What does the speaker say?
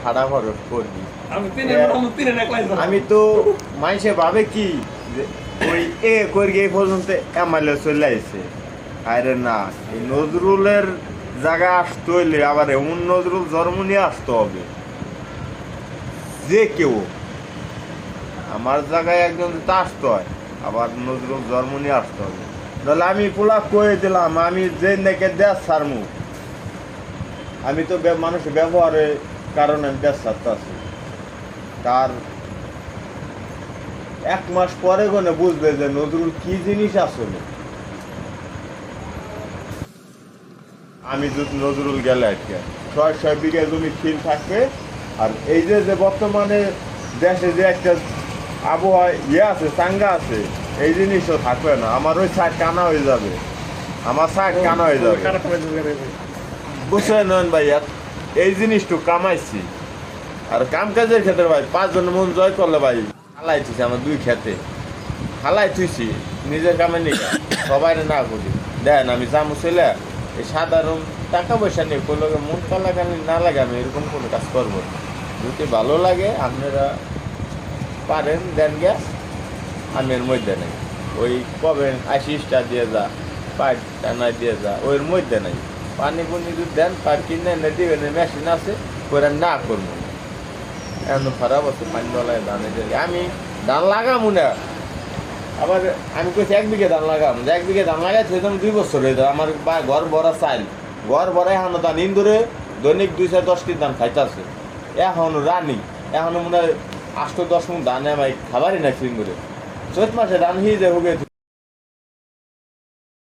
খারাপ খরচ করবি। আমি আমি তো মাইসে ভাবে কি যে ওই করি এই পর্যন্ত এমএলএ চলে আসছে। আরে না, এই নজরুলের জায়গায় আসতে হইলে আবার এমন নজরুল জন্ম নিয়ে আসতে হবে যে কেউ আমার জায়গায় একজন যদি আসতে হয়, আবার নজরুল জন্ম নিয়ে আসতে হবে। তাহলে আমি পোলা কয়ে দিলাম, আমি যে নাকি দেশ ছাড়মু, আমি তো মানুষের ব্যবহারের কারণে আমি দেশ ছাড়তে আছি। তার 1 মাস পরে কোনে বুঝবে যে নজরুল কি জিনিস আসলে। আমি যদি নজরুল গেলে আজকে 600 বিঘা জমি খিল থাকবে। আর এই যে বর্তমানে দেশে যে একটা আবহাওয়া আছে, চাঙ্গা আছে, এই জিনিসও থাকবে না। আমার ওই সাইড কানা হয়ে যাবে, আমার সাইড কানা হয়ে যাবে। বুঝছেন ভাই, এই জিনিসটু কামাইছি। আর কাম কাজের ক্ষেত্রে ভাই 5 জন মন জয় করলে ভাই হালাই থুইছি, আমার 2 খেতে হালাই থুইছি নিজের কামে নিয়ে সবাই না করি। দেখেন আমি জামু ছেলে এই সাধারণ টাকা পয়সা নিয়ে কোনো মন লাগানি না লাগে আমি এরকম কোনো কাজ করবো না। যদি ভালো লাগে আপনারা পারেন দেন গ্যাস, আমি এর মধ্যে নেই। ওই কবেন 80টা দিয়ে যা, 5 টানা দিয়ে যা, ওর মধ্যে নেই। পানি পুনি যদি দেন পার কিনে এনে দিবেন, মেশিন আছে করে না করবো। এমন খারাপ আছে পানি ডলায় ধানে দিলে আমি ধান লাগাবো না। আবার আমি কইছি 1 বিঘে ধান লাগাম, 1 বিঘে ধান লাগাই সেরকম 2 বছর হয়ে যাবে। আমার ঘর ভরা চাইল, ঘর ভরা এখনো ধান ইন্দুরে দৈনিক 210টি ধান খাইতেছে। এখনো রানি, এখনো মনে হয় 8-10 মণ ধানে আমি খাবারই না ইন্দুরে। চৈত মাসে ধান হিয়ে হুগে